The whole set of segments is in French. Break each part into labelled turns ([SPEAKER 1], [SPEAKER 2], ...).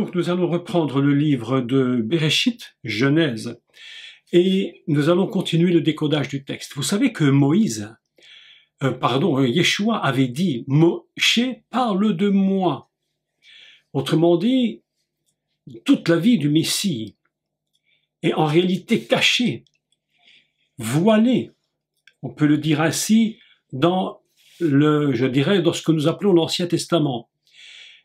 [SPEAKER 1] Donc nous allons reprendre le livre de Bereshit, Genèse, et nous allons continuer le décodage du texte. Vous savez que Yeshua avait dit « Moshe parle de moi ». Autrement dit, toute la vie du Messie est en réalité cachée, voilée, on peut le dire ainsi, dans dans ce que nous appelons l'Ancien Testament.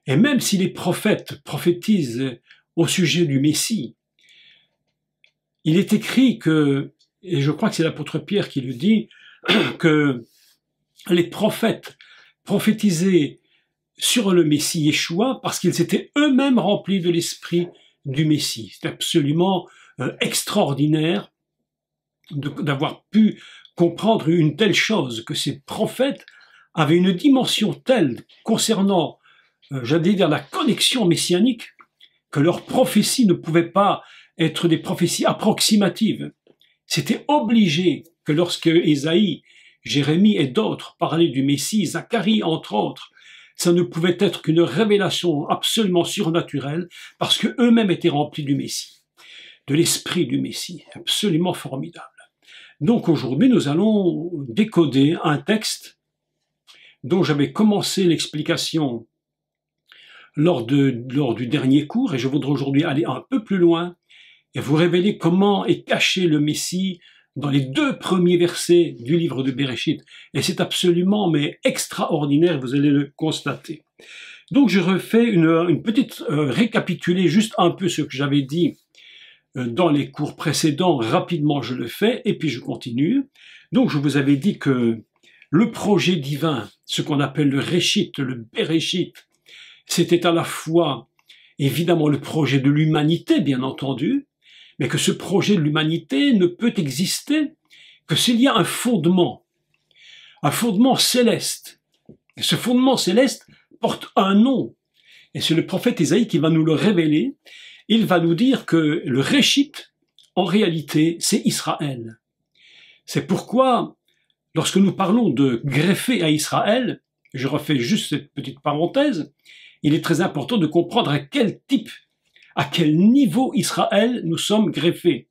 [SPEAKER 1] Et même si les prophètes prophétisent au sujet du Messie, il est écrit que, et je crois que c'est l'apôtre Pierre qui le dit, que les prophètes prophétisaient sur le Messie Yeshua parce qu'ils étaient eux-mêmes remplis de l'esprit du Messie. C'est absolument extraordinaire d'avoir pu comprendre une telle chose, que ces prophètes avaient une dimension telle concernant la connexion messianique, que leurs prophéties ne pouvaient pas être des prophéties approximatives. C'était obligé que lorsque Ésaïe, Jérémie et d'autres parlaient du Messie, Zacharie entre autres, ça ne pouvait être qu'une révélation absolument surnaturelle, parce que eux-mêmes étaient remplis du Messie, de l'esprit du Messie, absolument formidable. Donc aujourd'hui, nous allons décoder un texte dont j'avais commencé l'explication lors du dernier cours, et je voudrais aujourd'hui aller un peu plus loin et vous révéler comment est caché le Messie dans les 2 premiers versets du livre de Bereshit. Et c'est absolument extraordinaire, vous allez le constater. Donc je refais une petite récapitulé, juste un peu ce que j'avais dit dans les cours précédents, rapidement je le fais, et puis je continue. Donc je vous avais dit que le projet divin, ce qu'on appelle le Réchit, le Bereshit, c'était à la fois, évidemment, le projet de l'humanité, bien entendu, mais que ce projet de l'humanité ne peut exister que s'il y a un fondement céleste. Et ce fondement céleste porte un nom, et c'est le prophète Ésaïe qui va nous le révéler. Il va nous dire que le Réchit, en réalité, c'est Israël. C'est pourquoi, lorsque nous parlons de greffer à Israël, je refais juste cette petite parenthèse, il est très important de comprendre à quel niveau Israël nous sommes greffés.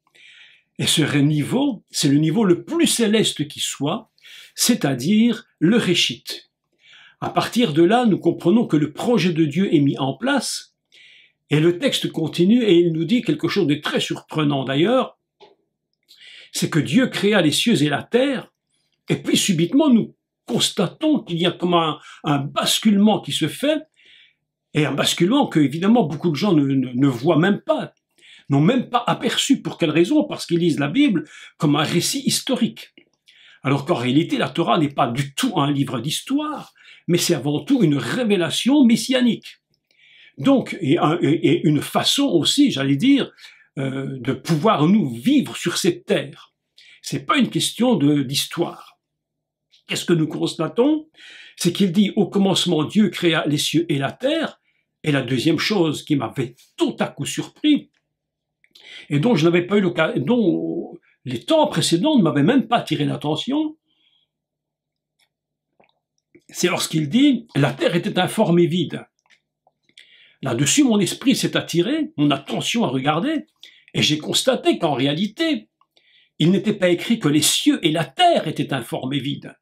[SPEAKER 1] Et ce niveau, c'est le niveau le plus céleste qui soit, c'est-à-dire le Réchit. À partir de là, nous comprenons que le projet de Dieu est mis en place, et le texte continue et il nous dit quelque chose de très surprenant d'ailleurs, c'est que Dieu créa les cieux et la terre, et puis subitement nous constatons qu'il y a comme un basculement qui se fait, et un basculement que, évidemment, beaucoup de gens ne voient même pas, n'ont même pas aperçu. Pour quelle raison? Parce qu'ils lisent la Bible comme un récit historique. Alors qu'en réalité, la Torah n'est pas du tout un livre d'histoire, mais c'est avant tout une révélation messianique. Donc, et une façon aussi, j'allais dire, de pouvoir nous vivre sur cette terre. C'est pas une question d'histoire. Qu'est-ce que nous constatons? C'est qu'il dit, au commencement, Dieu créa les cieux et la terre. Et la deuxième chose qui m'avait tout à coup surpris, et dont je n'avais pas eu l'occasion, dont les temps précédents ne m'avaient même pas attiré l'attention, c'est lorsqu'il dit, la terre était informe et vide. Là-dessus, mon esprit s'est attiré, mon attention a regardé, et j'ai constaté qu'en réalité, il n'était pas écrit que les cieux et la terre étaient informes et vides,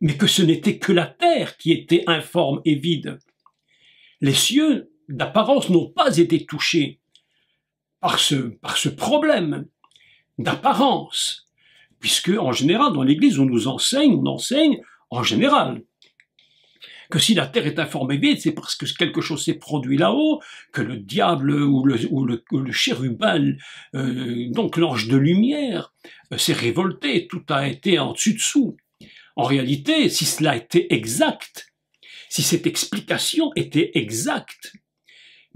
[SPEAKER 1] mais que ce n'était que la terre qui était informe et vide. Les cieux, d'apparence, n'ont pas été touchés par ce problème d'apparence, puisque, en général, dans l'Église, on enseigne, en général, que si la terre est informe et vide, c'est parce que quelque chose s'est produit là-haut, que le diable ou le chérubin, donc l'ange de lumière, s'est révolté, tout a été en dessus-dessous. En réalité, si cela était exact, si cette explication était exacte,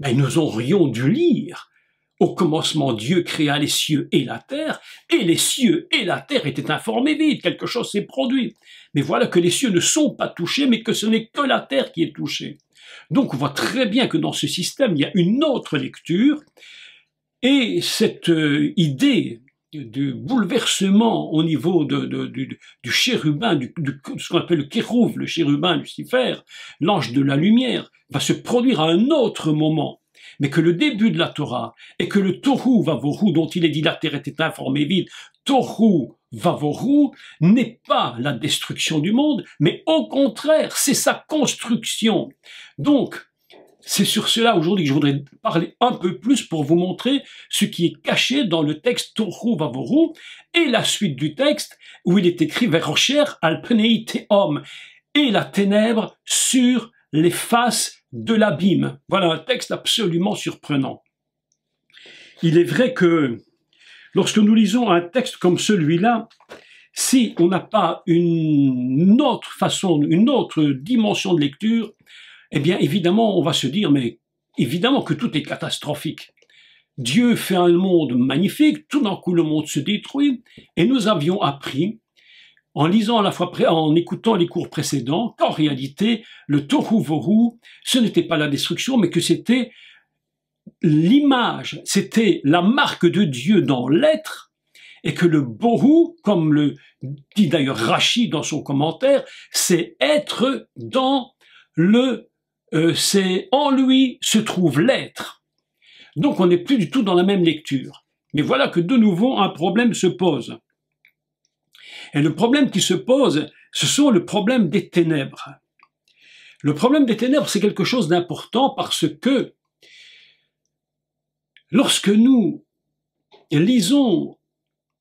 [SPEAKER 1] ben nous aurions dû lire « Au commencement, Dieu créa les cieux et la terre, et les cieux et la terre étaient informes et vides, quelque chose s'est produit. » Mais voilà que les cieux ne sont pas touchés, mais que ce n'est que la terre qui est touchée. Donc on voit très bien que dans ce système, il y a une autre lecture, et cette idée du bouleversement au niveau du chérubin, ce qu'on appelle le kérouv, le chérubin Lucifer, l'ange de la lumière, va se produire à un autre moment. mais que le début de la Torah, et que le Tohu Vavohu, dont il est dit la terre était informée vide, Tohu Vavohu, n'est pas la destruction du monde, mais au contraire, c'est sa construction. Donc, c'est sur cela aujourd'hui que je voudrais parler un peu plus pour vous montrer ce qui est caché dans le texte Tohu Vavohu et la suite du texte où il est écrit Verrocher al Pnei Tehom et la ténèbre sur les faces de l'abîme. Voilà un texte absolument surprenant. Il est vrai que lorsque nous lisons un texte comme celui-là, si on n'a pas une autre façon, une autre dimension de lecture, eh bien évidemment on va se dire, mais évidemment que tout est catastrophique. Dieu fait un monde magnifique, tout d'un coup le monde se détruit, et nous avions appris, en lisant à la fois, en écoutant les cours précédents, qu'en réalité, le Tohu Vohu, ce n'était pas la destruction, mais que c'était l'image, c'était la marque de Dieu dans l'être, et que le Bohu, comme le dit d'ailleurs Rashi dans son commentaire, c'est être dans c'est en lui se trouve l'être. Donc on n'est plus du tout dans la même lecture. Mais voilà que de nouveau un problème se pose. Et le problème qui se pose, ce sont le problème des ténèbres. Le problème des ténèbres, c'est quelque chose d'important parce que lorsque nous lisons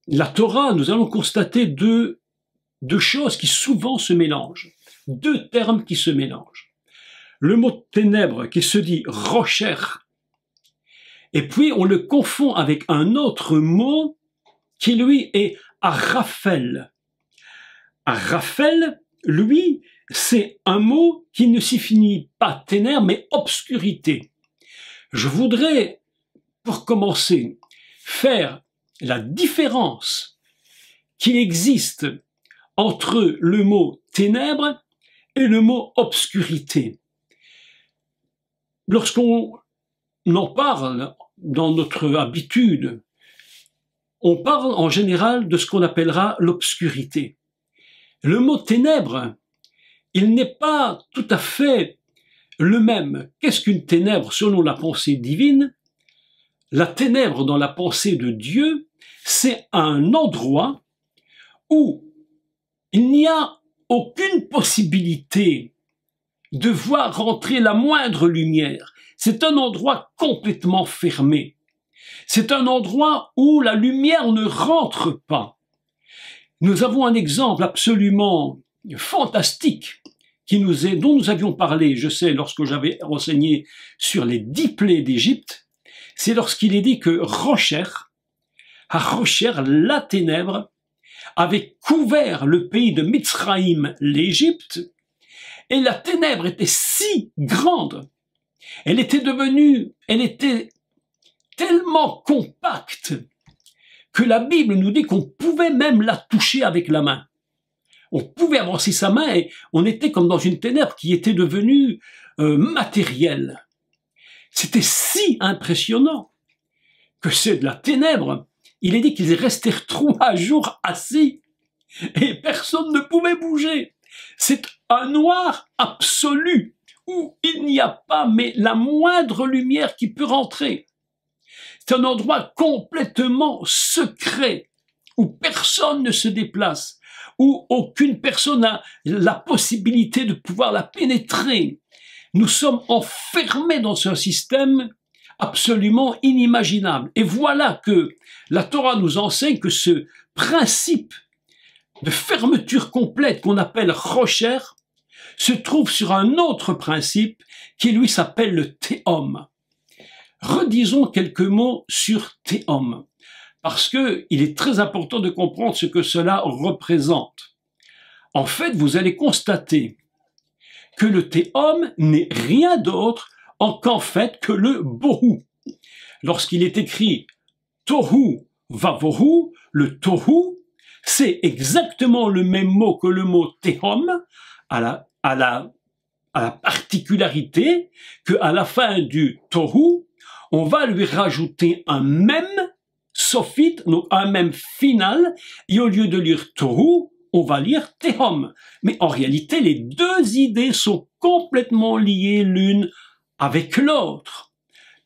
[SPEAKER 1] la Torah, nous allons constater deux choses qui souvent se mélangent, deux termes qui se mélangent. Le mot ténèbres qui se dit rocher, et puis on le confond avec un autre mot qui lui est Araphel. Araphel, lui, c'est un mot qui ne signifie pas ténèbres, mais obscurité. Je voudrais, pour commencer, faire la différence qui existe entre le mot ténèbres et le mot obscurité. Lorsqu'on en parle dans notre habitude, on parle en général de ce qu'on appellera l'obscurité. Le mot ténèbres, il n'est pas tout à fait le même. Qu'est-ce qu'une ténèbre selon la pensée divine? La ténèbre dans la pensée de Dieu, c'est un endroit où il n'y a aucune possibilité de voir rentrer la moindre lumière. C'est un endroit complètement fermé. C'est un endroit où la lumière ne rentre pas. Nous avons un exemple absolument fantastique dont nous avions parlé, je sais, lorsque j'avais renseigné sur les 10 plaies d'Égypte. C'est lorsqu'il est dit que Rocher, la ténèbre, avait couvert le pays de Mitzraïm, l'Égypte, et la ténèbre était si grande, elle était tellement compacte que la Bible nous dit qu'on pouvait même la toucher avec la main. On pouvait avancer sa main et on était comme dans une ténèbre qui était devenue matérielle. C'était si impressionnant que c'est de la ténèbre. Il est dit qu'ils restèrent 3 jours assis et personne ne pouvait bouger. C'est un noir absolu où il n'y a pas mais la moindre lumière qui peut rentrer. C'est un endroit complètement secret où personne ne se déplace, où aucune personne n'a la possibilité de pouvoir la pénétrer. Nous sommes enfermés dans un système absolument inimaginable. Et voilà que la Torah nous enseigne que ce principe de fermeture complète qu'on appelle rocher se trouve sur un autre principe qui lui s'appelle le Tehom. Redisons quelques mots sur Tehom, parce que il est très important de comprendre ce que cela représente. En fait, vous allez constater que le Tehom n'est rien d'autre qu'en fait que le Bohu. Lorsqu'il est écrit Tohu Vavohu, le Tohu, c'est exactement le même mot que le mot Tehom, à la particularité qu'à la fin du Tohu, on va lui rajouter un même sophite, donc un même final, et au lieu de lire Tohu, on va lire Tehom. Mais en réalité, les deux idées sont complètement liées l'une avec l'autre.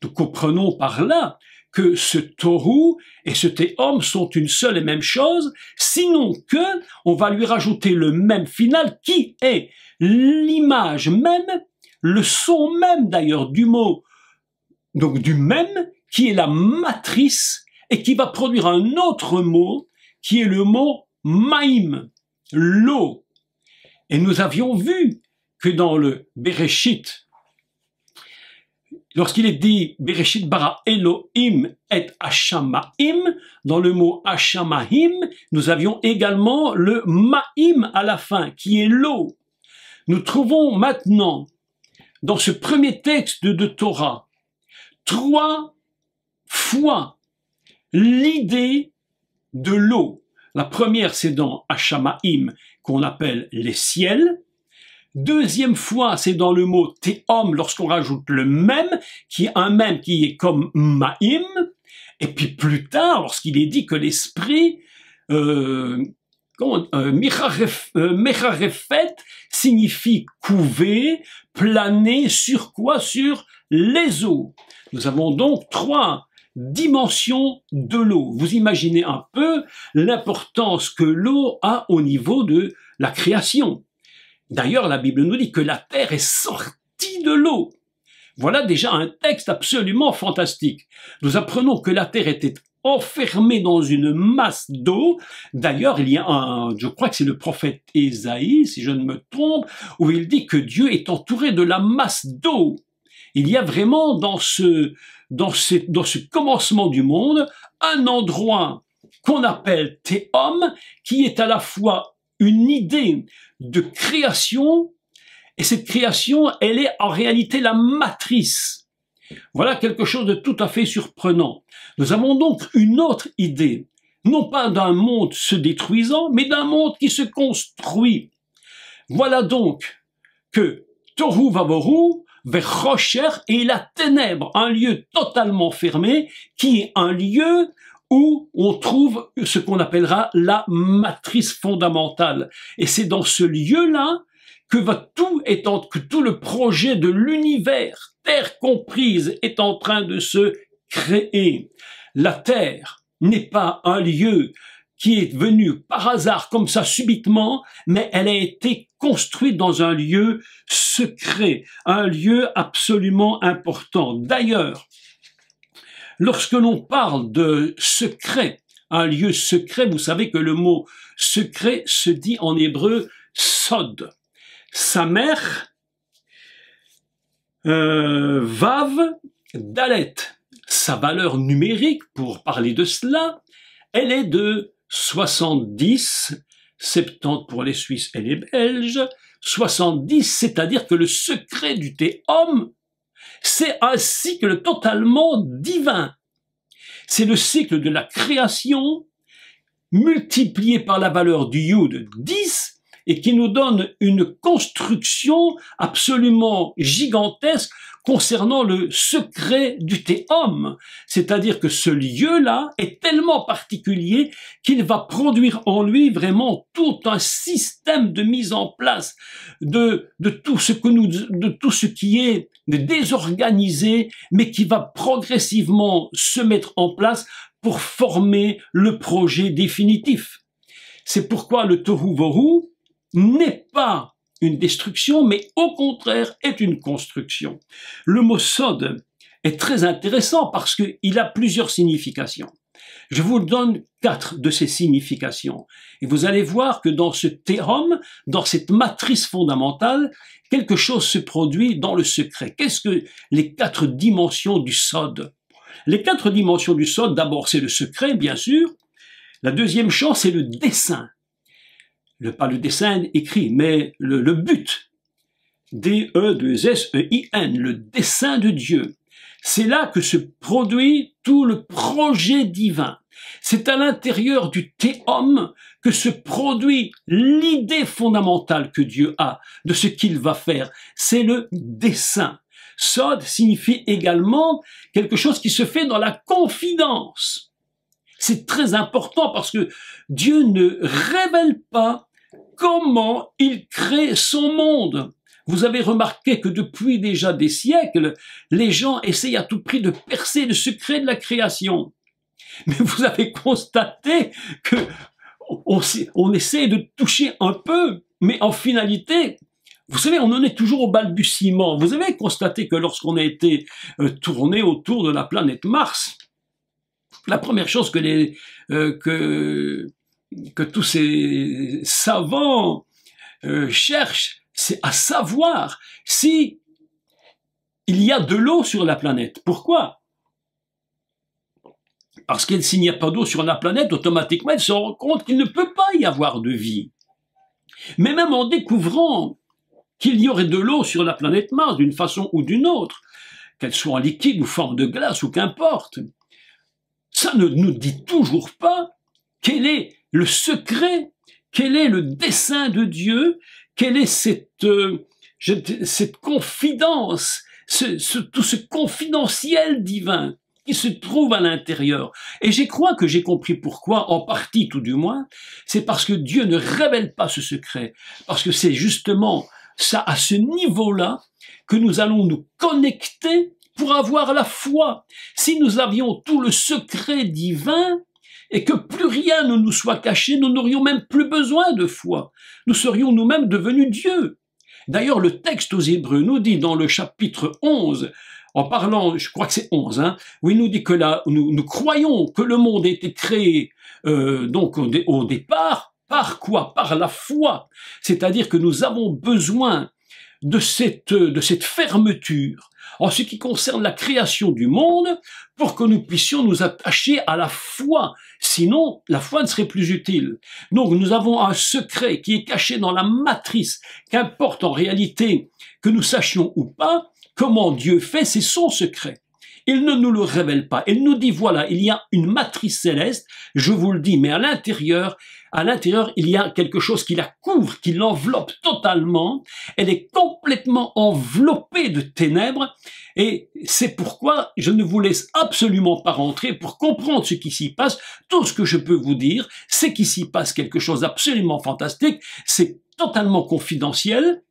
[SPEAKER 1] Nous comprenons par là que ce tohu et ce théom sont une seule et même chose, sinon que on va lui rajouter le même final qui est l'image même, le son même d'ailleurs du mot, donc du même, qui est la matrice et qui va produire un autre mot qui est le mot maïm, l'eau. Et nous avions vu que dans le Bereshit, lorsqu'il est dit Bereshit bara Elohim et Hashamaim, dans le mot Hashamaim, nous avions également le Maïm à la fin, qui est l'eau. Nous trouvons maintenant, dans ce premier texte de Torah, 3 fois l'idée de l'eau. La première, c'est dans Hashamaim, qu'on appelle les ciels. Deuxième fois, c'est dans le mot Théom, lorsqu'on rajoute le même, qui est un même qui est comme Maïm. Et puis plus tard, lorsqu'il est dit que l'esprit, Mecharefet, signifie couver, planer, sur quoi? Sur les eaux. Nous avons donc 3 dimensions de l'eau. Vous imaginez un peu l'importance que l'eau a au niveau de la création. D'ailleurs, la Bible nous dit que la terre est sortie de l'eau. Voilà déjà un texte absolument fantastique. Nous apprenons que la terre était enfermée dans une masse d'eau. D'ailleurs, il y a je crois que c'est le prophète Ésaïe, si je ne me trompe, où il dit que Dieu est entouré de la masse d'eau. Il y a vraiment dans ce commencement du monde un endroit qu'on appelle Théom, qui est à la fois une idée de création, et cette création, elle est en réalité la matrice. Voilà quelque chose de tout à fait surprenant. Nous avons donc une autre idée, non pas d'un monde se détruisant, mais d'un monde qui se construit. Voilà donc que Tohu Vavohu, Vechosher et la ténèbre, un lieu totalement fermé, qui est un lieu où on trouve ce qu'on appellera la matrice fondamentale. Et c'est dans ce lieu-là que tout le projet de l'univers, terre comprise, est en train de se créer. La terre n'est pas un lieu qui est venu par hasard comme ça subitement, mais elle a été construite dans un lieu secret, un lieu absolument important. D'ailleurs, lorsque l'on parle de secret, un lieu secret, vous savez que le mot secret se dit en hébreu sod. Samer, vav, dalet. Sa valeur numérique, pour parler de cela, elle est de 70, 70 pour les Suisses et les Belges, 70, c'est-à-dire que le secret du théom, c'est un cycle totalement divin. C'est le cycle de la création multiplié par la valeur du Yud 10 et qui nous donne une construction absolument gigantesque concernant le secret du théom. C'est-à-dire que ce lieu-là est tellement particulier qu'il va produire en lui vraiment tout un système de mise en place de tout ce qui est désorganisé, mais qui va progressivement se mettre en place pour former le projet définitif. C'est pourquoi le Tohu Vohu n'est pas une destruction, mais au contraire est une construction. Le mot sod est très intéressant parce qu'il a plusieurs significations. Je vous donne 4 de ces significations. Et vous allez voir que dans ce théom, dans cette matrice fondamentale, quelque chose se produit dans le secret. Qu'est-ce que les 4 dimensions du sod? Les 4 dimensions du sod, d'abord c'est le secret, bien sûr. La deuxième chose, c'est le dessein. Pas le dessin écrit, mais le but. D-E-2-S-E-I-N, le dessein de Dieu. C'est là que se produit tout le projet divin. C'est à l'intérieur du théom que se produit l'idée fondamentale que Dieu a de ce qu'il va faire. C'est le dessein. Sod signifie également quelque chose qui se fait dans la confidence. C'est très important parce que Dieu ne révèle pas comment il crée son monde. Vous avez remarqué que depuis déjà des siècles, les gens essayent à tout prix de percer le secret de la création. Mais vous avez constaté que on essaie de toucher un peu, mais en finalité, vous savez, on en est toujours au balbutiement. Vous avez constaté que lorsqu'on a été tourné autour de la planète Mars, la première chose que tous ces savants cherchent, c'est à savoir si il y a de l'eau sur la planète. Pourquoi? Parce que s'il n'y a pas d'eau sur la planète, automatiquement, ils se rendent compte qu'il ne peut pas y avoir de vie. Mais même en découvrant qu'il y aurait de l'eau sur la planète Mars, d'une façon ou d'une autre, qu'elle soit en liquide ou forme de glace ou qu'importe, ça ne nous dit toujours pas quel est le secret, quel est le dessein de Dieu, quelle est cette confidence, tout ce confidentiel divin qui se trouve à l'intérieur. Et je crois que j'ai compris pourquoi, en partie tout du moins, c'est parce que Dieu ne révèle pas ce secret, parce que c'est justement ça, à ce niveau-là, que nous allons nous connecter pour avoir la foi. Si nous avions tout le secret divin et que plus rien ne nous soit caché, nous n'aurions même plus besoin de foi. Nous serions nous-mêmes devenus Dieu. D'ailleurs, le texte aux Hébreux nous dit dans le chapitre 11, en parlant, je crois que c'est 11, où il nous dit que là, nous croyons que le monde a été créé donc au départ. Par quoi? Par la foi. C'est-à-dire que nous avons besoin de cette fermeture en ce qui concerne la création du monde pour que nous puissions nous attacher à la foi. Sinon, la foi ne serait plus utile. Donc nous avons un secret qui est caché dans la matrice, qu'importe en réalité que nous sachions ou pas, comment Dieu fait, c'est son secret. Il ne nous le révèle pas. Il nous dit, voilà, il y a une matrice céleste, je vous le dis, mais à l'intérieur, il y a quelque chose qui la couvre, qui l'enveloppe totalement. Elle est complètement enveloppée de ténèbres. Et c'est pourquoi je ne vous laisse absolument pas rentrer pour comprendre ce qui s'y passe. Tout ce que je peux vous dire, c'est qu'il s'y passe quelque chose d'absolument fantastique. C'est totalement confidentiel.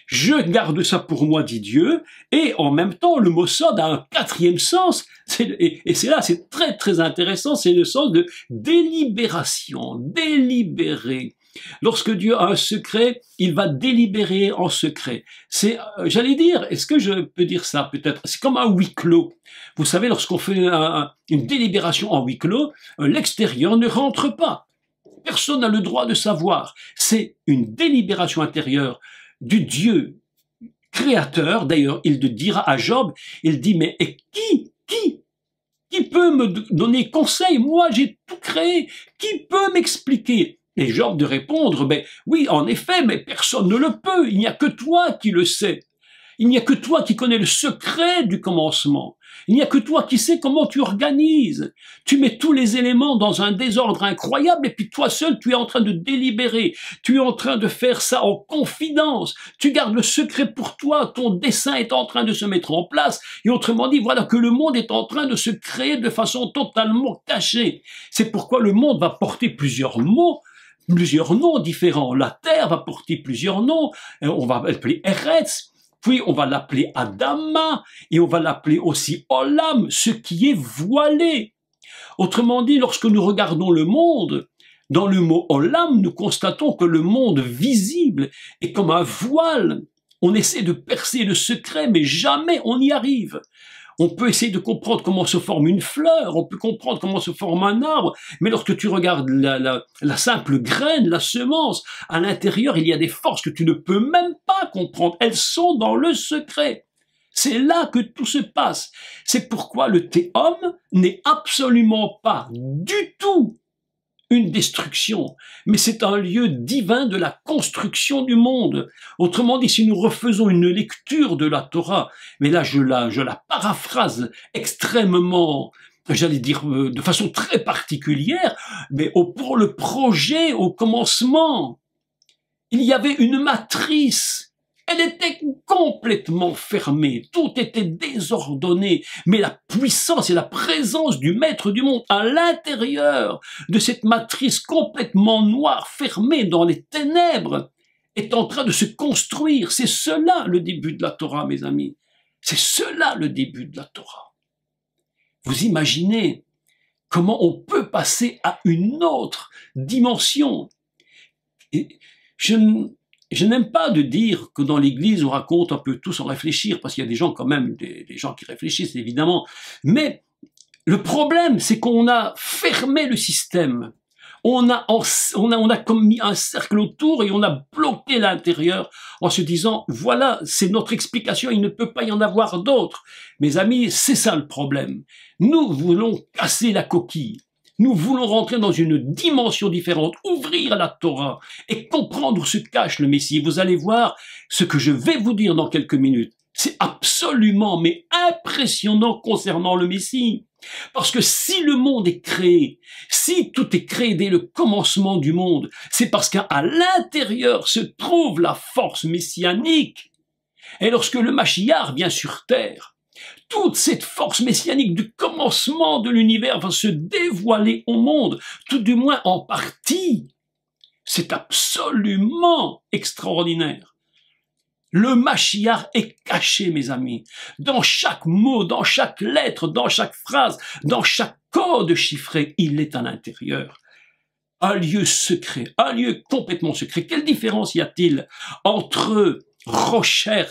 [SPEAKER 1] Je garde ça pour moi, dit Dieu, et en même temps, le mot sod a un quatrième sens, et c'est là, c'est très très intéressant, c'est le sens de délibération, délibérer. Lorsque Dieu a un secret, il va délibérer en secret. C'est, j'allais dire, est-ce que je peux dire ça peut-être? C'est comme un huis clos. Vous savez, lorsqu'on fait une délibération en huis clos, l'extérieur ne rentre pas. Personne n'a le droit de savoir. C'est une délibération intérieure du Dieu créateur. D'ailleurs, il le dira à Job, il dit, mais et qui peut me donner conseil? Moi, j'ai tout créé. Qui peut m'expliquer? Et Job de répondre, ben oui, en effet, mais personne ne le peut. Il n'y a que toi qui le sais. Il n'y a que toi qui connais le secret du commencement. Il n'y a que toi qui sais comment tu organises. Tu mets tous les éléments dans un désordre incroyable et puis toi seul, tu es en train de délibérer. Tu es en train de faire ça en confidence. Tu gardes le secret pour toi. Ton dessein est en train de se mettre en place. Et autrement dit, voilà que le monde est en train de se créer de façon totalement cachée. C'est pourquoi le monde va porter plusieurs mots, plusieurs noms différents. La terre va porter plusieurs noms. On va l'appeler Eretz. Puis on va l'appeler Adama, et on va l'appeler aussi Olam, ce qui est voilé. Autrement dit, lorsque nous regardons le monde, dans le mot Olam, nous constatons que le monde visible est comme un voile. On essaie de percer le secret, mais jamais on y arrive. On peut essayer de comprendre comment se forme une fleur, on peut comprendre comment se forme un arbre, mais lorsque tu regardes la simple graine, la semence, à l'intérieur, il y a des forces que tu ne peux même pas comprendre. Elles sont dans le secret. C'est là que tout se passe. C'est pourquoi le théum n'est absolument pas du tout une destruction, mais c'est un lieu divin de la construction du monde. Autrement dit, si nous refaisons une lecture de la Torah, mais là je la paraphrase extrêmement, j'allais dire de façon très particulière, mais pour le projet, au commencement, il y avait une matrice. Elle était complètement fermée, tout était désordonné, mais la puissance et la présence du maître du monde à l'intérieur de cette matrice complètement noire, fermée dans les ténèbres, est en train de se construire. C'est cela le début de la Torah, mes amis. C'est cela le début de la Torah. Vous imaginez comment on peut passer à une autre dimension. Et je n'aime pas de dire que dans l'Église, on raconte un peu tout sans réfléchir, parce qu'il y a des gens quand même, des gens qui réfléchissent évidemment. Mais le problème, c'est qu'on a fermé le système. On a comme mis un cercle autour et on a bloqué l'intérieur en se disant, voilà, c'est notre explication, il ne peut pas y en avoir d'autres. Mes amis, c'est ça le problème. Nous voulons casser la coquille. Nous voulons rentrer dans une dimension différente, ouvrir la Torah et comprendre où se cache le Messie. Vous allez voir ce que je vais vous dire dans quelques minutes. C'est absolument, mais impressionnant concernant le Messie. Parce que si le monde est créé, si tout est créé dès le commencement du monde, c'est parce qu'à l'intérieur se trouve la force messianique. Et lorsque le Mashiach vient sur terre, toute cette force messianique du commencement de l'univers va se dévoiler au monde, tout du moins en partie. C'est absolument extraordinaire. Le Mashiach est caché, mes amis, dans chaque mot, dans chaque lettre, dans chaque phrase, dans chaque code chiffré, il est à l'intérieur. Un lieu secret, un lieu complètement secret. Quelle différence y a-t-il entre Rocher,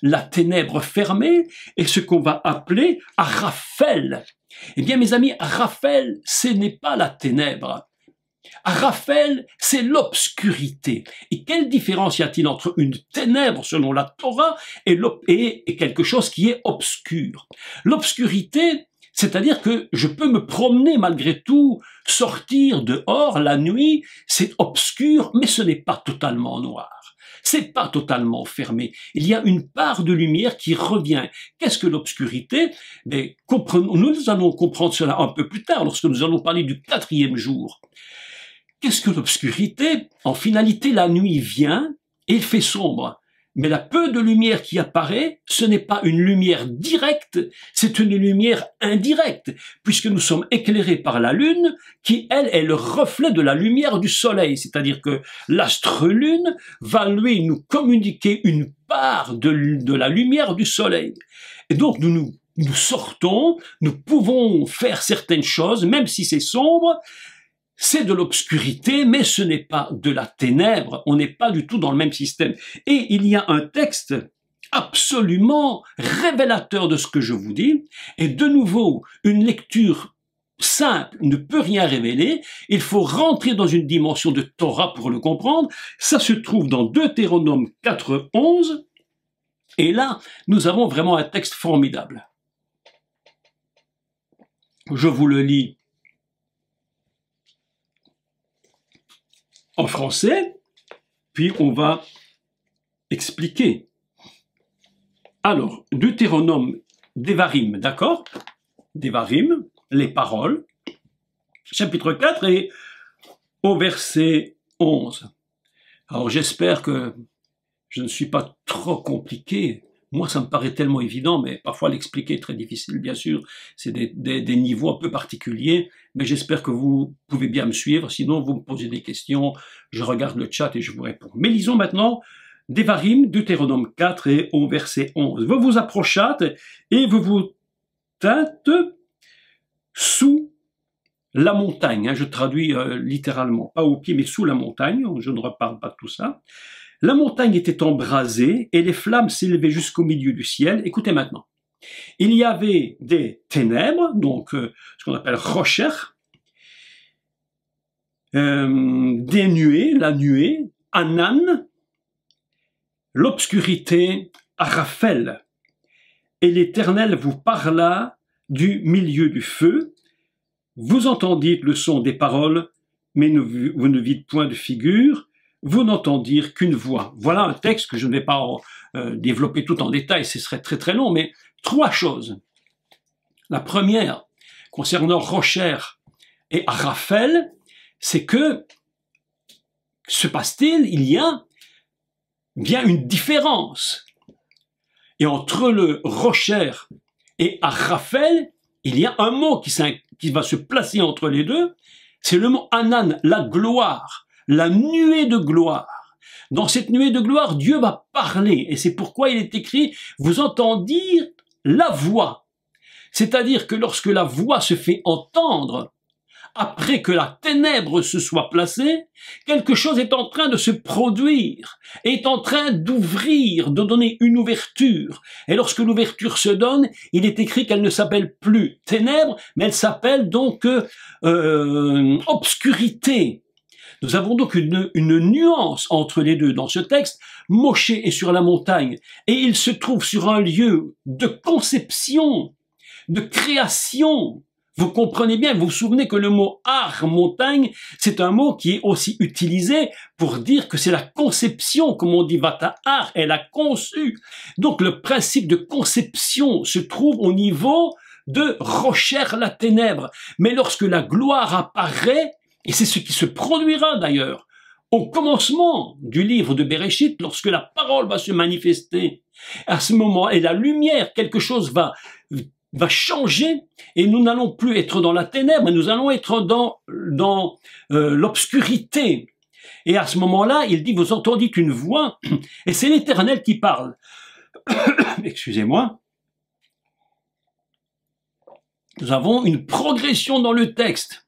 [SPEAKER 1] la ténèbre fermée, et ce qu'on va appeler Raphaël? Eh bien, mes amis, Raphaël, ce n'est pas la ténèbre. Raphaël, c'est l'obscurité. Et quelle différence y a-t-il entre une ténèbre selon la Torah et quelque chose qui est obscur? L'obscurité, c'est-à-dire que je peux me promener malgré tout, sortir dehors la nuit, c'est obscur, mais ce n'est pas totalement noir. C'est pas totalement fermé. Il y a une part de lumière qui revient. Qu'est-ce que l'obscurité? Mais nous allons comprendre cela un peu plus tard, lorsque nous allons parler du 4e jour. Qu'est-ce que l'obscurité? En finalité, la nuit vient et il fait sombre. Mais la peu de lumière qui apparaît, ce n'est pas une lumière directe, c'est une lumière indirecte, puisque nous sommes éclairés par la lune, qui, elle, est le reflet de la lumière du soleil. C'est-à-dire que l'astre lune va, lui, nous communiquer une part de la lumière du soleil. Et donc, nous sortons, nous pouvons faire certaines choses, même si c'est sombre. C'est de l'obscurité, mais ce n'est pas de la ténèbre. On n'est pas du tout dans le même système. Et il y a un texte absolument révélateur de ce que je vous dis. Et de nouveau, une lecture simple ne peut rien révéler. Il faut rentrer dans une dimension de Torah pour le comprendre. Ça se trouve dans Deutéronome 4:11. Et là, nous avons vraiment un texte formidable. Je vous le lis en français, puis on va expliquer. Alors, Deutéronome, Devarim, d'accord? Devarim, les paroles, chapitre 4 et au verset 11. Alors j'espère que je ne suis pas trop compliqué. Moi, ça me paraît tellement évident, mais parfois l'expliquer est très difficile, bien sûr. C'est des niveaux un peu particuliers, mais j'espère que vous pouvez bien me suivre. Sinon, vous me posez des questions, je regarde le chat et je vous réponds. Mais lisons maintenant Devarim, Deutéronome 4 et au verset 11. Vous vous approchat et vous vous tîntes sous la montagne. Je traduis littéralement, pas au pied, mais sous la montagne. Je ne reparle pas de tout ça. La montagne était embrasée et les flammes s'élevaient jusqu'au milieu du ciel. Écoutez maintenant. Il y avait des ténèbres, donc ce qu'on appelle rocher, des nuées, la nuée, Anan, l'obscurité, Raphaël. Et l'Éternel vous parla du milieu du feu. Vous entendîtes le son des paroles, mais vous ne vîtes point de figure. Vous n'entendirent qu'une voix. Voilà un texte que je ne vais pas développer tout en détail, ce serait très très long, mais 3 choses. La première, concernant Rocher et Raphaël, c'est que, se passe-t-il, il y a bien une différence. Et entre le Rocher et Raphaël, il y a un mot qui va se placer entre les deux, c'est le mot Anan, la gloire. La nuée de gloire. Dans cette nuée de gloire, Dieu va parler. Et c'est pourquoi il est écrit, vous entendirent la voix. C'est-à-dire que lorsque la voix se fait entendre, après que la ténèbre se soit placée, quelque chose est en train de se produire, est en train d'ouvrir, de donner une ouverture. Et lorsque l'ouverture se donne, il est écrit qu'elle ne s'appelle plus ténèbres, mais elle s'appelle donc obscurité. Nous avons donc une nuance entre les deux dans ce texte. Moshe est sur la montagne et il se trouve sur un lieu de conception, de création. Vous comprenez bien, vous vous souvenez que le mot Har, montagne, c'est un mot qui est aussi utilisé pour dire que c'est la conception, comme on dit Vatahar, elle a conçu. Donc le principe de conception se trouve au niveau de Rocher la ténèbre. Mais lorsque la gloire apparaît, et c'est ce qui se produira d'ailleurs, au commencement du livre de Bereshit, lorsque la parole va se manifester, à ce moment, et la lumière, quelque chose va changer, et nous n'allons plus être dans la ténèbre, nous allons être dans l'obscurité. Et à ce moment-là, il dit, vous entendîtes une voix, et c'est l'Éternel qui parle. Excusez-moi. Nous avons une progression dans le texte.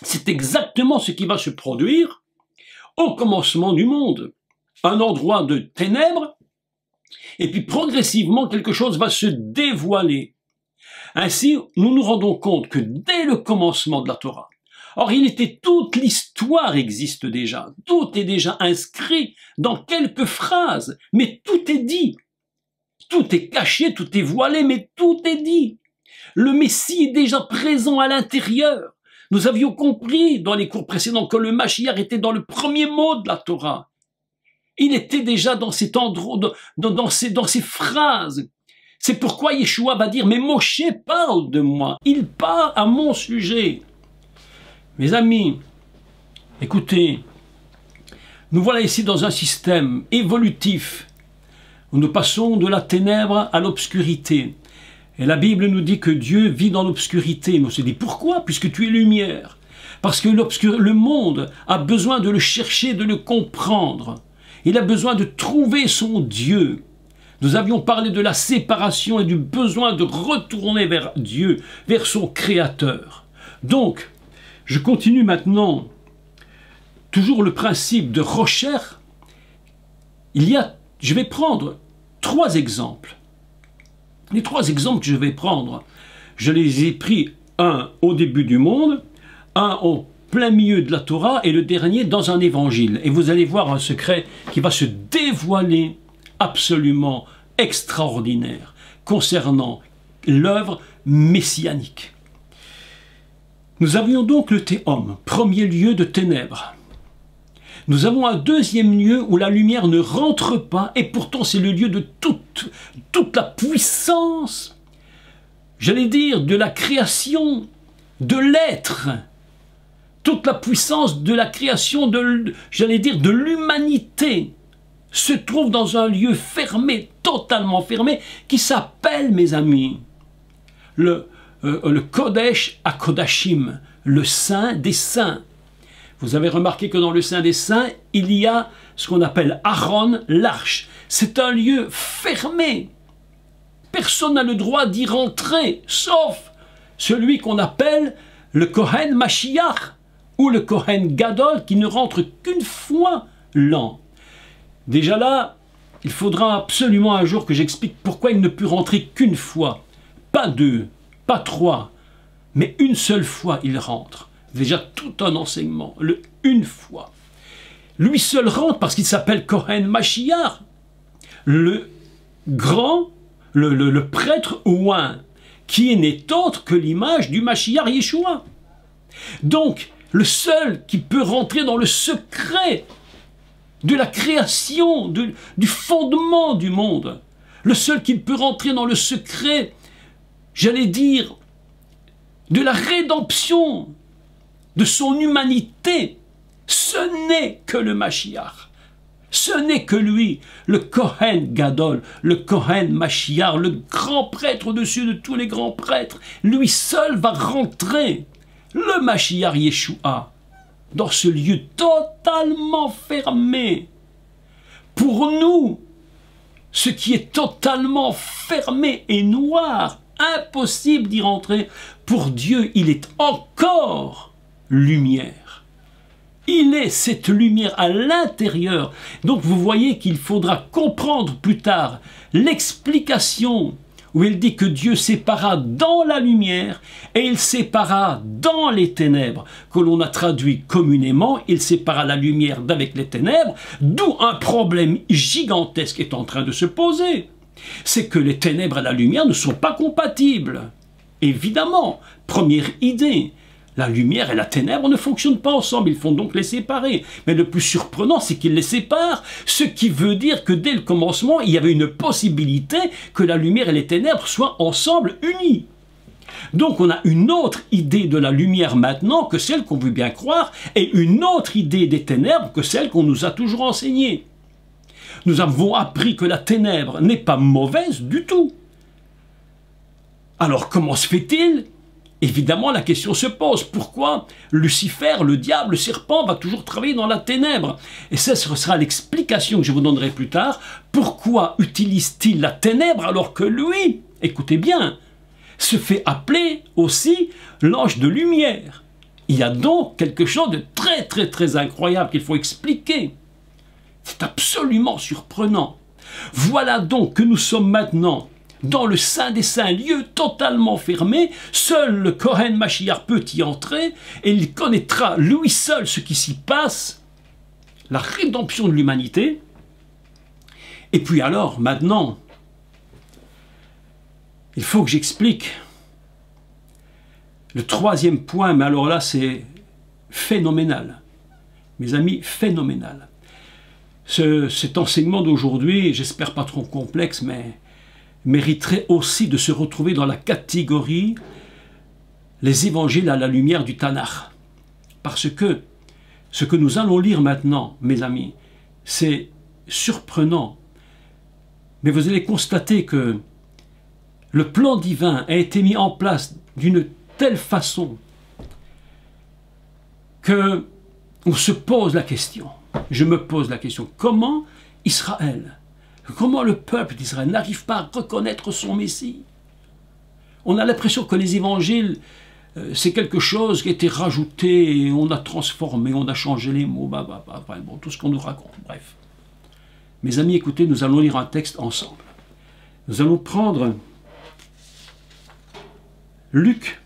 [SPEAKER 1] C'est exactement ce qui va se produire au commencement du monde. Un endroit de ténèbres, et puis progressivement, quelque chose va se dévoiler. Ainsi, nous nous rendons compte que dès le commencement de la Torah, or toute l'histoire existe déjà, tout est déjà inscrit dans quelques phrases, mais tout est dit. Tout est caché, tout est voilé, mais tout est dit. Le Messie est déjà présent à l'intérieur. Nous avions compris dans les cours précédents que le Mashiach était dans le premier mot de la Torah. Il était déjà dans cet endroit, dans ces phrases. C'est pourquoi Yeshua va dire, mais Moshe parle de moi, il parle à mon sujet. Mes amis, écoutez, nous voilà ici dans un système évolutif où nous passons de la ténèbre à l'obscurité. Et la Bible nous dit que Dieu vit dans l'obscurité. Mais on se dit, pourquoi? Puisque tu es lumière. Parce que le monde a besoin de le chercher, de le comprendre. Il a besoin de trouver son Dieu. Nous avions parlé de la séparation et du besoin de retourner vers Dieu, vers son Créateur. Donc, je continue maintenant, toujours le principe de Rocher. Je vais prendre 3 exemples. Les 3 exemples que je vais prendre, je les ai pris, un au début du monde, un au plein milieu de la Torah et le dernier dans un évangile. Et vous allez voir un secret qui va se dévoiler absolument extraordinaire concernant l'œuvre messianique. Nous avions donc le Théom, premier lieu de ténèbres. Nous avons un deuxième lieu où la lumière ne rentre pas, et pourtant c'est le lieu de toute la puissance, j'allais dire, de la création, de l'être, toute la puissance de la création, j'allais dire, de l'humanité, se trouve dans un lieu fermé, totalement fermé, qui s'appelle, mes amis, le Kodesh HaKodashim, le Saint des Saints. Vous avez remarqué que dans le Saint des Saints, il y a ce qu'on appelle Aaron, l'arche. C'est un lieu fermé. Personne n'a le droit d'y rentrer, sauf celui qu'on appelle le Kohen Mashiach ou le Kohen Gadol, qui ne rentre qu'une fois l'an. Déjà là, il faudra absolument un jour que j'explique pourquoi il ne peut rentrer qu'une fois. Pas 2, pas 3, mais une seule fois il rentre. Déjà tout un enseignement, une fois. Lui seul rentre parce qu'il s'appelle Kohen Mashiach, le grand, le prêtre oint, qui n'est autre que l'image du Mashiach Yeshua. Donc, le seul qui peut rentrer dans le secret de la création, du fondement du monde, le seul qui peut rentrer dans le secret, j'allais dire, de la rédemption, de son humanité, ce n'est que le Mashiach. Ce n'est que lui, le Kohen Gadol, le Kohen Mashiach, le grand prêtre au-dessus de tous les grands prêtres. Lui seul va rentrer, le Mashiach Yeshua, dans ce lieu totalement fermé. Pour nous, ce qui est totalement fermé et noir, impossible d'y rentrer, pour Dieu, il est encore lumière. Il est cette lumière à l'intérieur. Donc vous voyez qu'il faudra comprendre plus tard l'explication où il dit que Dieu sépara dans la lumière et il sépara dans les ténèbres, que l'on a traduit communément, il sépara la lumière d'avec les ténèbres, d'où un problème gigantesque est en train de se poser. C'est que les ténèbres et la lumière ne sont pas compatibles. Évidemment, première idée. La lumière et la ténèbre ne fonctionnent pas ensemble, il faut donc les séparer. Mais le plus surprenant, c'est qu'ils les séparent, ce qui veut dire que dès le commencement, il y avait une possibilité que la lumière et les ténèbres soient ensemble unis. Donc on a une autre idée de la lumière maintenant que celle qu'on veut bien croire, et une autre idée des ténèbres que celle qu'on nous a toujours enseignée. Nous avons appris que la ténèbre n'est pas mauvaise du tout. Alors comment se fait-il ? Évidemment, la question se pose. Pourquoi Lucifer, le diable, le serpent, va toujours travailler dans la ténèbre? Et ça, ce sera l'explication que je vous donnerai plus tard. Pourquoi utilise-t-il la ténèbre alors que lui, écoutez bien, se fait appeler aussi l'ange de lumière? Il y a donc quelque chose de très incroyable qu'il faut expliquer. C'est absolument surprenant. Voilà donc que nous sommes maintenant dans le Saint des Saints, lieu totalement fermé. Seul le Kohen Mashiach peut y entrer et il connaîtra lui seul ce qui s'y passe, la rédemption de l'humanité. Et puis alors, maintenant, il faut que j'explique le troisième point, mais alors là c'est phénoménal. Mes amis, phénoménal. Cet enseignement d'aujourd'hui, j'espère pas trop complexe, mais mériterait aussi de se retrouver dans la catégorie les évangiles à la lumière du Tanakh. Parce que ce que nous allons lire maintenant, mes amis, c'est surprenant. Mais vous allez constater que le plan divin a été mis en place d'une telle façon que on se pose la question. Je me pose la question, comment Israël, comment le peuple d'Israël n'arrive pas à reconnaître son Messie? On a l'impression que les évangiles, c'est quelque chose qui a été rajouté, et on a transformé, on a changé les mots, bon, tout ce qu'on nous raconte, bref. Mes amis, écoutez, nous allons lire un texte ensemble. Nous allons prendre Luc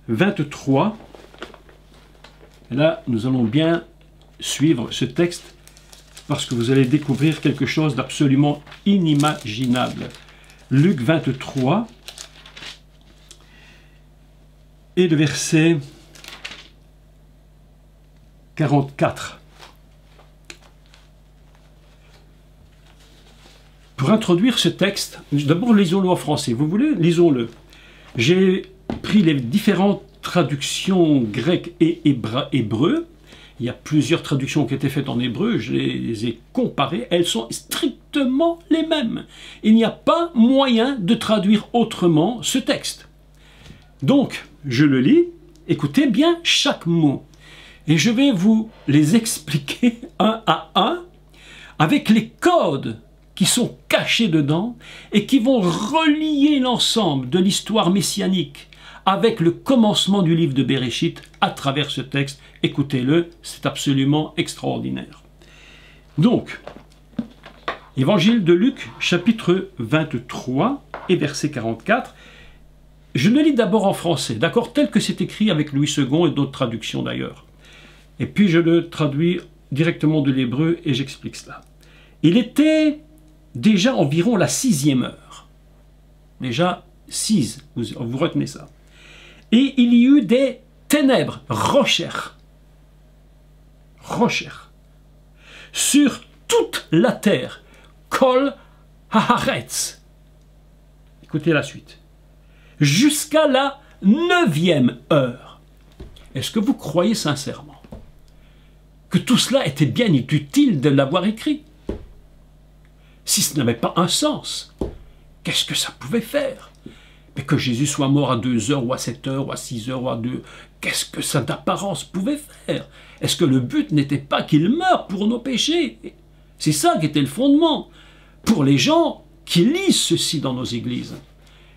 [SPEAKER 1] 23, et là, nous allons bien suivre ce texte, parce que vous allez découvrir quelque chose d'absolument inimaginable. Luc 23, et le verset 44. Pour introduire ce texte, d'abord lisons-le en français. Vous voulez? Lisons-le. J'ai pris les différentes traductions grecques et hébreu. Il y a plusieurs traductions qui ont été faites en hébreu, je les ai comparées, elles sont strictement les mêmes. Il n'y a pas moyen de traduire autrement ce texte. Donc, je le lis, écoutez bien chaque mot. Et je vais vous les expliquer un à un, avec les codes qui sont cachés dedans, et qui vont relier l'ensemble de l'histoire messianique avec le commencement du livre de Béréchit à travers ce texte. Écoutez-le, c'est absolument extraordinaire. Donc, Évangile de Luc, chapitre 23 et verset 44. Je le lis d'abord en français, d'accord, tel que c'est écrit avec Louis II et d'autres traductions d'ailleurs. Et puis je le traduis directement de l'hébreu et j'explique cela. Il était déjà environ la 6e heure. Déjà 6, vous retenez ça. Et il y eut des ténèbres, rocher, sur toute la terre, kol haaretz. Écoutez la suite. Jusqu'à la 9e heure. Est-ce que vous croyez sincèrement que tout cela était bien utile de l'avoir écrit? Si ce n'avait pas un sens, qu'est-ce que ça pouvait faire? Mais que Jésus soit mort à 2 heures, ou à 7 heures, ou à 6 heures, ou à 2, qu'est-ce que ça d'apparence pouvait faire? Est-ce que le but n'était pas qu'il meure pour nos péchés? C'est ça qui était le fondement pour les gens qui lisent ceci dans nos églises.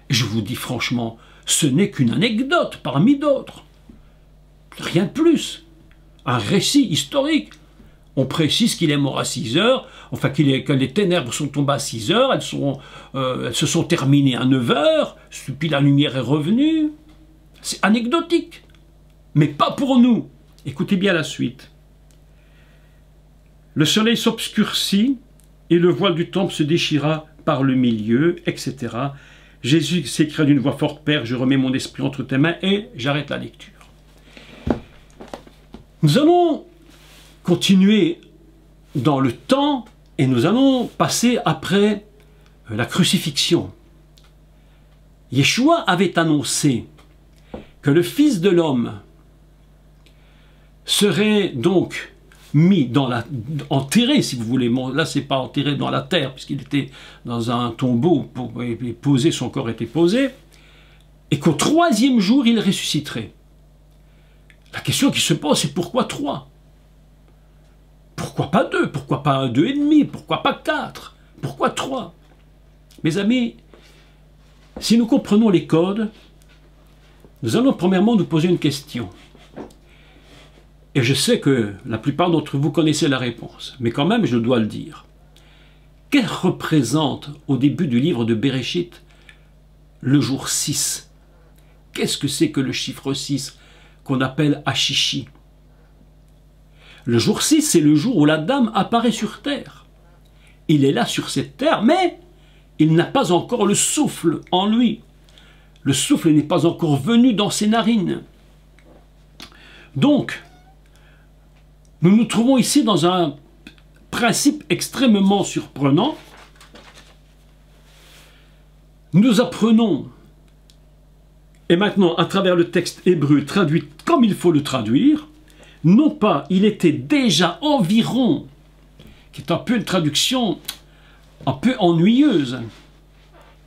[SPEAKER 1] Je vous dis franchement, ce n'est qu'une anecdote parmi d'autres. Rien de plus. Un récit historique. On précise qu'il est mort à 6 heures, enfin que les ténèbres sont tombées à 6 heures, elles se sont terminées à 9 heures, puis la lumière est revenue. C'est anecdotique, mais pas pour nous. Écoutez bien la suite. Le soleil s'obscurcit et le voile du temple se déchira par le milieu, etc. Jésus s'écria d'une voix forte, Père, je remets mon esprit entre tes mains, et j'arrête la lecture. Nous allons continuer dans le temps et nous allons passer après la crucifixion. Yeshua avait annoncé que le Fils de l'homme serait donc mis enterré, si vous voulez. Bon, là, c'est pas enterré dans la terre, puisqu'il était dans un tombeau, son corps était posé, et qu'au 3e jour, il ressusciterait. La question qui se pose, c'est pourquoi 3? Pourquoi pas 2? Pourquoi pas 2,5? Pourquoi pas 4? Pourquoi 3? Mes amis, si nous comprenons les codes, nous allons premièrement nous poser une question. Et je sais que la plupart d'entre vous connaissez la réponse, mais quand même je dois le dire. Qu'elle représente au début du livre de Bereshit le jour 6? Qu'est-ce que c'est que le chiffre 6 qu'on appelle Ashishi? Le jour 6, c'est le jour où l'Adam apparaît sur terre. Il est là sur cette terre, mais il n'a pas encore le souffle en lui. Le souffle n'est pas encore venu dans ses narines. Donc, nous nous trouvons ici dans un principe extrêmement surprenant. Nous apprenons, et maintenant à travers le texte hébreu traduit comme il faut le traduire, non pas il était déjà environ, qui est un peu une traduction un peu ennuyeuse,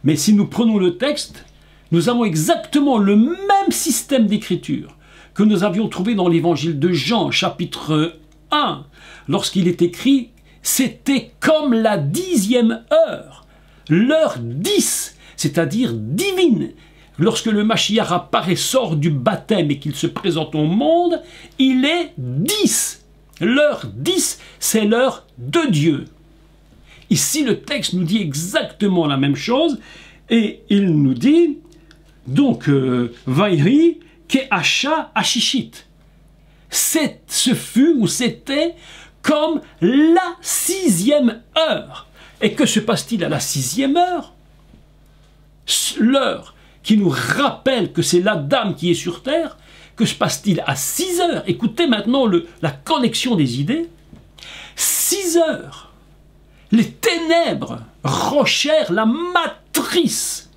[SPEAKER 1] mais si nous prenons le texte, nous avons exactement le même système d'écriture que nous avions trouvé dans l'évangile de Jean, chapitre 1, lorsqu'il est écrit « C'était comme la 10e heure, l'heure 10, c'est-à-dire divine ». Lorsque le Mashiach apparaît, sort du baptême et qu'il se présente au monde, il est 10. L'heure 10, c'est l'heure de Dieu. Ici, le texte nous dit exactement la même chose, et il nous dit, donc, Vaïri, Ke'asha Ashishit. Ce fut ou c'était comme la 6e heure. Et que se passe-t-il à la 6e heure? L'heure qui nous rappelle que c'est l'Adam qui est sur terre. Que se passe-t-il à 6 heures? Écoutez maintenant la connexion des idées. 6 heures, les ténèbres rochèrent la matrice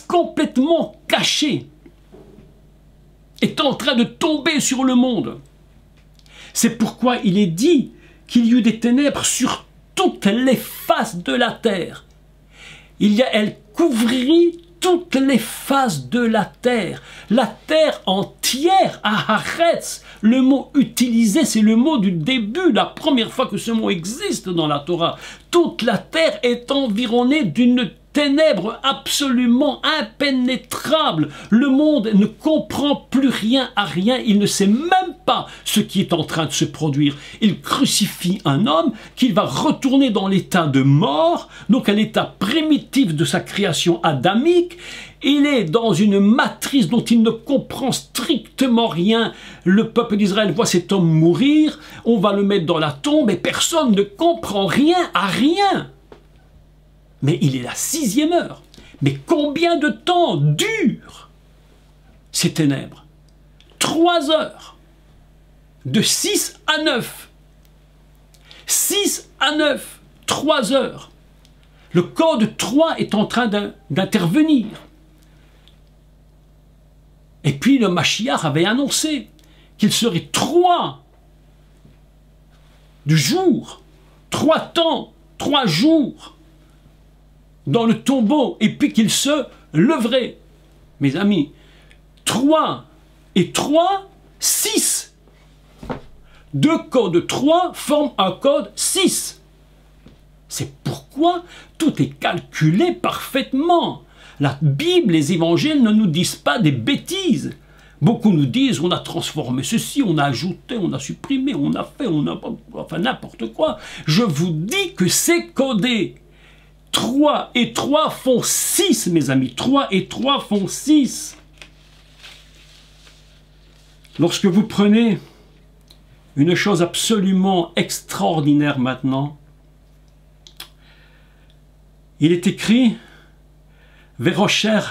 [SPEAKER 1] complètement cachée, est en train de tomber sur le monde. C'est pourquoi il est dit qu'il y eut des ténèbres sur toutes les faces de la terre. Elle couvrit toutes les faces de la terre entière, Aharetz. Le mot utilisé, c'est le mot du début, la première fois que ce mot existe dans la Torah. Toute la terre est environnée d'une ténèbres absolument impénétrables. Le monde ne comprend plus rien à rien. Il ne sait même pas ce qui est en train de se produire. Il crucifie un homme qu'il va retourner dans l'état de mort, donc à l'état primitif de sa création adamique. Il est dans une matrice dont il ne comprend strictement rien. Le peuple d'Israël voit cet homme mourir, on va le mettre dans la tombe et personne ne comprend rien à rien. Mais il est la 6e heure. Mais combien de temps durent ces ténèbres? 3 heures. De 6 à 9. 6 à 9. 3 heures. Le code 3 est en train d'intervenir. Et puis le Mashiach avait annoncé qu'il serait 3 du jour, 3 temps, 3 jours dans le tombeau, et puis qu'il se leverait. Mes amis, 3 et 3, 6. 2 codes 3 forment un code 6. C'est pourquoi tout est calculé parfaitement. La Bible, les évangiles ne nous disent pas des bêtises. Beaucoup nous disent on a transformé ceci, on a ajouté, on a supprimé, on a fait, on a... enfin n'importe quoi. Je vous dis que c'est codé. 3 et 3 font 6, mes amis. 3 et 3 font 6. Lorsque vous prenez une chose absolument extraordinaire maintenant, il est écrit « Verocher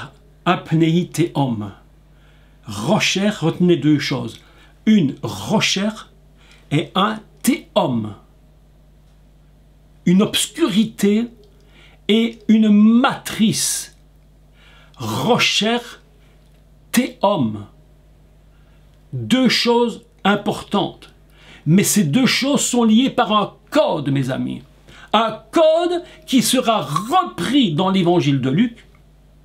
[SPEAKER 1] apnei teom ». Rocher, retenez 2 choses. Une rocher et un théom. Une obscurité et une matrice. Rocher, théom. 2 choses importantes. Mais ces 2 choses sont liées par un code, mes amis. Un code qui sera repris dans l'évangile de Luc.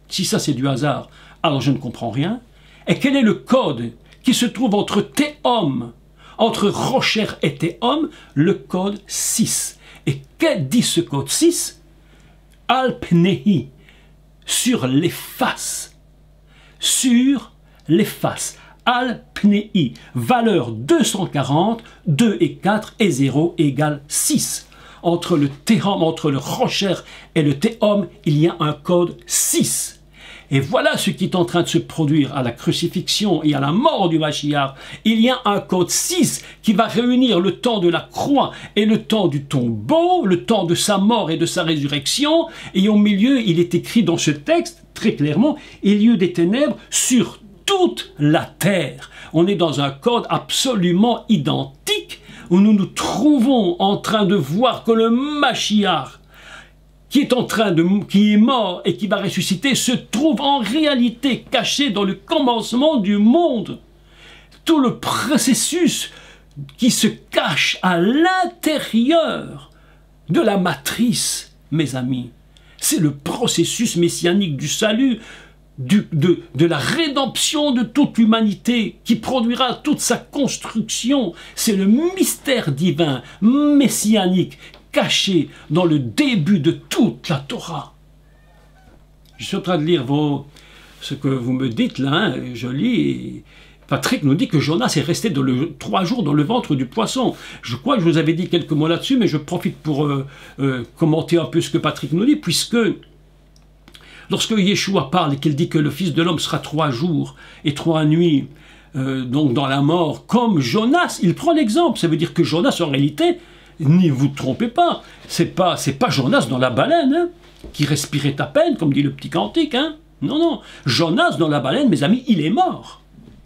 [SPEAKER 1] Si ça c'est du hasard, alors je ne comprends rien. Et quel est le code qui se trouve entre théom, entre rocher et théom? Le code 6. Et que dit ce code 6? Alpnei, sur les faces. Sur les faces. Alpnei, valeur 240, 2 et 4 et 0 égale 6. Entre le théom, entre le rocher et le théom, il y a un code 6. Et voilà ce qui est en train de se produire à la crucifixion et à la mort du Mashiach. Il y a un code 6 qui va réunir le temps de la croix et le temps du tombeau, le temps de sa mort et de sa résurrection. Et au milieu, il est écrit dans ce texte, très clairement, il y a eu des ténèbres sur toute la terre. On est dans un code absolument identique où nous nous trouvons en train de voir que le Mashiach, qui est mort et qui va ressusciter, se trouve en réalité caché dans le commencement du monde. Tout le processus qui se cache à l'intérieur de la matrice, mes amis, c'est le processus messianique du salut, de la rédemption de toute l'humanité qui produira toute sa construction. C'est le mystère divin, messianique, caché dans le début de toute la Torah. Je suis en train de lire ce que vous me dites là, hein, je lis. Patrick nous dit que Jonas est resté 3 jours dans le ventre du poisson. Je crois que je vous avais dit quelques mots là-dessus, mais je profite pour commenter un peu ce que Patrick nous dit, puisque lorsque Yeshua parle et qu'il dit que le Fils de l'homme sera 3 jours et 3 nuits, donc dans la mort, comme Jonas, il prend l'exemple. Ça veut dire que Jonas, en réalité, ne vous trompez pas, c'est pas Jonas dans la baleine, hein, qui respirait à peine, comme dit le petit cantique. Hein. Non, non. Jonas dans la baleine, mes amis, il est mort.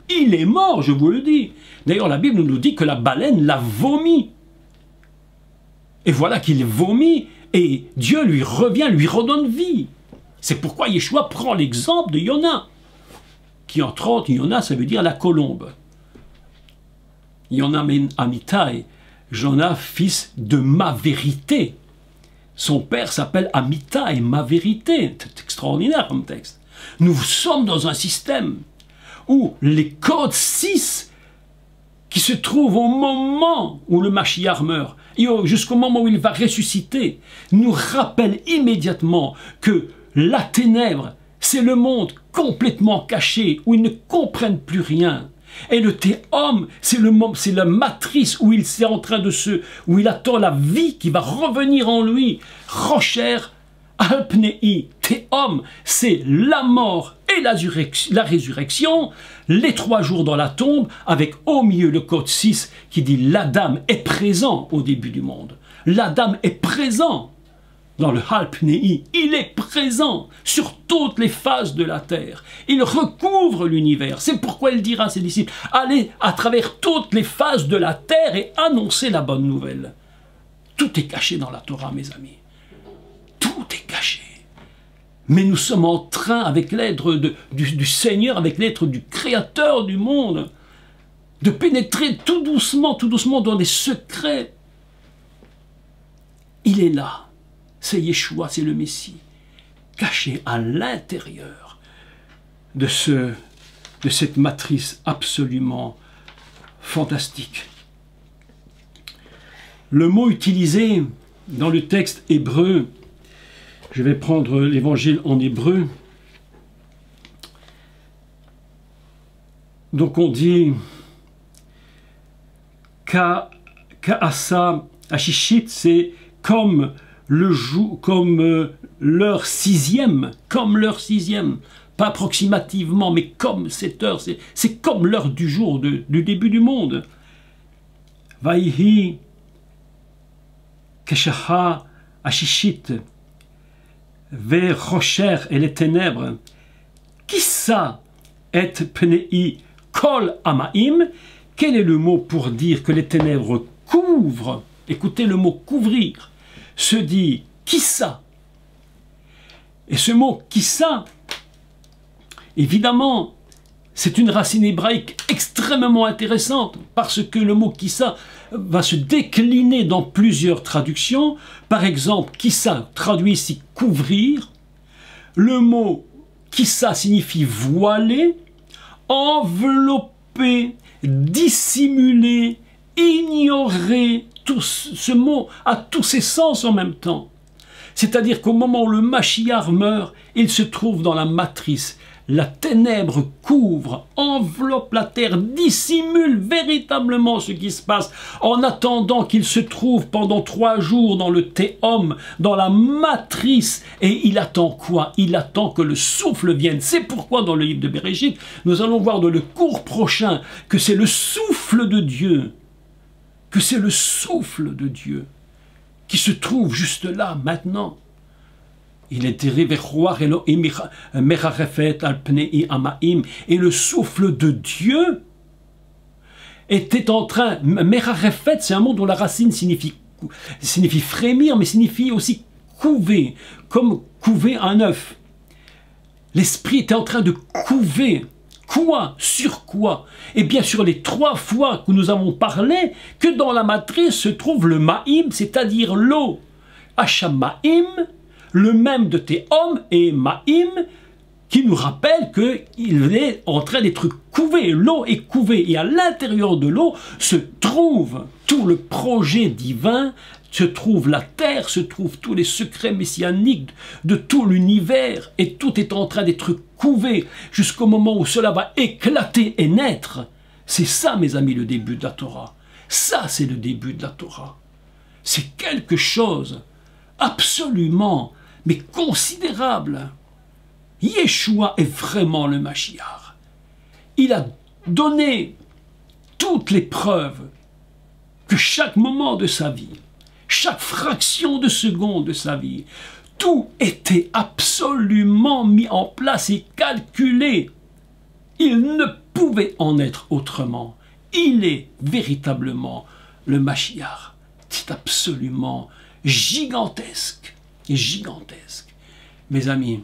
[SPEAKER 1] Il est mort, je vous le dis. D'ailleurs, la Bible nous dit que la baleine l'a vomi. Et voilà qu'il vomit, et Dieu lui revient, lui redonne vie. C'est pourquoi Yeshua prend l'exemple de Yona, qui entre autres, Yona, ça veut dire la colombe. Yona men Amitai, Jonas, fils de ma vérité. Son père s'appelle Amitai, ma vérité. C'est extraordinaire comme texte. Nous sommes dans un système où les codes 6 qui se trouvent au moment où le Mashiach meurt, et jusqu'au moment où il va ressusciter, nous rappellent immédiatement que la ténèbre, c'est le monde complètement caché, où ils ne comprennent plus rien. Et le théom, c'est la matrice où il est en train où il attend la vie qui va revenir en lui. Rocher, alpnei, théom, c'est la mort et la résurrection, les 3 jours dans la tombe, avec au milieu le code 6 qui dit l'Adam est présent au début du monde. L'Adam est présent dans le Halpnei, il est présent sur toutes les phases de la terre. Il recouvre l'univers. C'est pourquoi il dira à ses disciples, allez à travers toutes les phases de la terre et annoncez la bonne nouvelle. Tout est caché dans la Torah, mes amis. Tout est caché. Mais nous sommes en train, avec l'aide du Seigneur, avec l'aide du Créateur du monde, de pénétrer tout doucement dans les secrets. Il est là. C'est Yeshua, c'est le Messie, caché à l'intérieur de cette matrice absolument fantastique. Le mot utilisé dans le texte hébreu, je vais prendre l'évangile en hébreu. Donc on dit Ka'asa Ashishit, c'est comme le jour, comme l'heure sixième, pas approximativement, mais comme cette heure, c'est comme l'heure du jour, du début du monde. Vaihi Keshaha Ashishit, Ve Rocher et les ténèbres, Kissa et Pnei Kol Amaim. Quel est le mot pour dire que les ténèbres couvrent? Écoutez le mot couvrir, se dit Kissa. Et ce mot Kissa, évidemment, c'est une racine hébraïque extrêmement intéressante parce que le mot Kissa va se décliner dans plusieurs traductions. Par exemple, Kissa traduit ici couvrir. Le mot Kissa signifie voiler, envelopper, dissimuler, ignorer. Tout ce mot a tous ses sens en même temps. C'est-à-dire qu'au moment où le Mashiach meurt, il se trouve dans la matrice. La ténèbre couvre, enveloppe la terre, dissimule véritablement ce qui se passe en attendant qu'il se trouve pendant 3 jours dans le Théom, dans la matrice. Et il attend quoi? Il attend que le souffle vienne. C'est pourquoi dans le livre de Bereshit, nous allons voir dans le cours prochain que c'est le souffle de Dieu, qui se trouve juste là, maintenant. Il est terrible, et le souffle de Dieu était en train, Merarefet, c'est un mot dont la racine signifie frémir, mais signifie aussi couver, comme couver un œuf. L'esprit était en train de couver. Quoi? Sur quoi? Eh bien sur les 3 fois que nous avons parlé, que dans la matrice se trouve le Ma'im, c'est-à-dire l'eau. Hachamaim, le même de Théom, et Ma'im, qui nous rappelle qu'il est en train d'être couvé. L'eau est couvée, et à l'intérieur de l'eau se trouve tout le projet divin, se trouve la terre, se trouvent tous les secrets messianiques de tout l'univers, et tout est en train d'être couvé jusqu'au moment où cela va éclater et naître. C'est ça, mes amis, le début de la Torah. Ça, c'est le début de la Torah. C'est quelque chose absolument, mais considérable. Yeshua est vraiment le Mashiach. Il a donné toutes les preuves que chaque moment de sa vie, chaque fraction de seconde de sa vie, tout était absolument mis en place et calculé. Il ne pouvait en être autrement. Il est véritablement le Mashiach. C'est absolument gigantesque. Et gigantesque. Mes amis,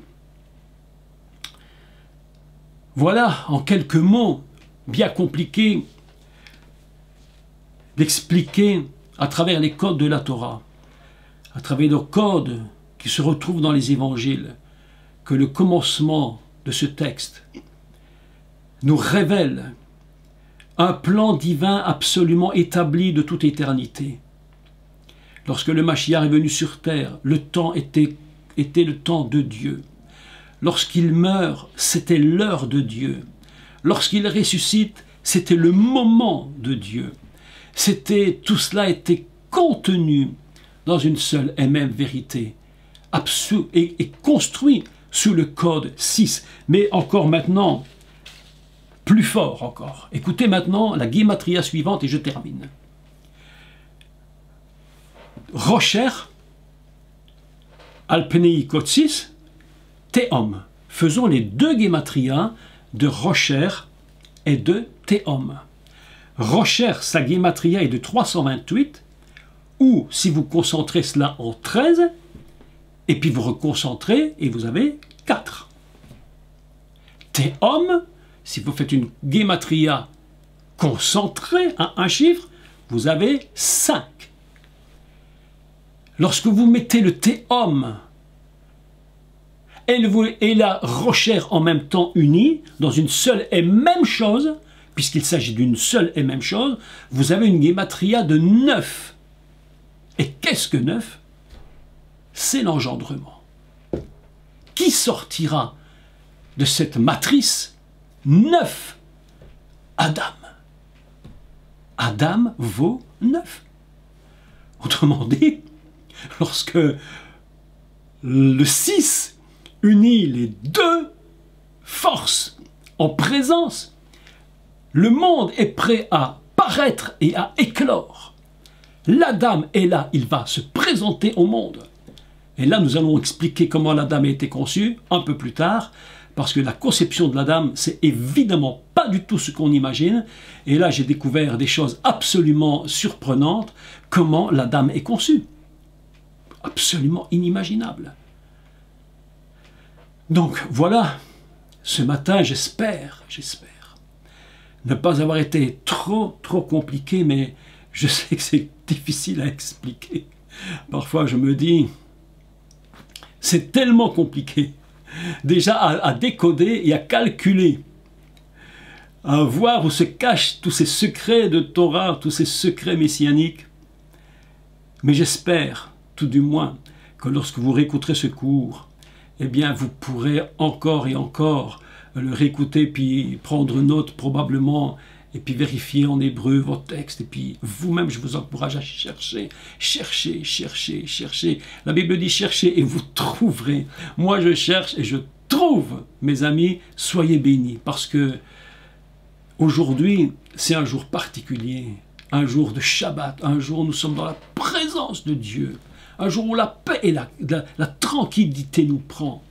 [SPEAKER 1] voilà en quelques mots bien compliqués d'expliquer à travers les codes de la Torah, à travers les codes qui se retrouvent dans les évangiles, que le commencement de ce texte nous révèle un plan divin absolument établi de toute éternité. Lorsque le Mashiach est venu sur terre, le temps était le temps de Dieu. Lorsqu'il meurt, c'était l'heure de Dieu. Lorsqu'il ressuscite, c'était le moment de Dieu. Tout cela était contenu dans une seule et même vérité, et construit sous le code 6. Mais encore maintenant, plus fort encore. Écoutez maintenant la guématria suivante et je termine. Rocher, Alpenei Kotsis, Théom. Faisons les 2 guématrias de Rocher et de Théom. Rocher, sa guématria est de 328, ou si vous concentrez cela en 13, et puis vous reconcentrez et vous avez 4. Théom, si vous faites une guématria concentrée à un chiffre, vous avez 5. Lorsque vous mettez le Théom et la Rocher en même temps unis, dans une seule et même chose, puisqu'il s'agit d'une seule et même chose, vous avez une guématria de 9. Et qu'est-ce que neuf? C'est l'engendrement. Qui sortira de cette matrice? Neuf. Adam. Adam vaut 9. Autrement dit, lorsque le 6 unit les deux forces en présence, le monde est prêt à paraître et à éclore. L'Adam est là, il va se présenter au monde. Et là, nous allons expliquer comment l'Adam a été conçu un peu plus tard, parce que la conception de l'Adam, c'est évidemment pas du tout ce qu'on imagine. Et là, j'ai découvert des choses absolument surprenantes, comment l'Adam est conçu. Absolument inimaginable. Donc voilà, ce matin, j'espère ne pas avoir été trop compliqué, mais je sais que c'est difficile à expliquer. Parfois, je me dis, c'est tellement compliqué, déjà à décoder et à calculer, à voir où se cachent tous ces secrets de Torah, tous ces secrets messianiques. Mais j'espère, tout du moins, que lorsque vous réécouterez ce cours, eh bien, vous pourrez encore et encore le réécouter, puis prendre note probablement, et puis vérifier en hébreu vos textes, et puis vous-même, je vous encourage à chercher, chercher. La Bible dit cherchez et vous trouverez. Moi, je cherche et je trouve, mes amis, soyez bénis, parce que aujourd'hui, c'est un jour particulier, un jour de Shabbat, un jour où nous sommes dans la présence de Dieu, un jour où la paix et la tranquillité nous prend.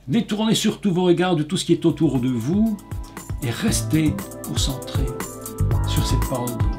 [SPEAKER 1] Détournez surtout vos regards de tout ce qui est autour de vous et restez concentrés sur cette parole de Dieu.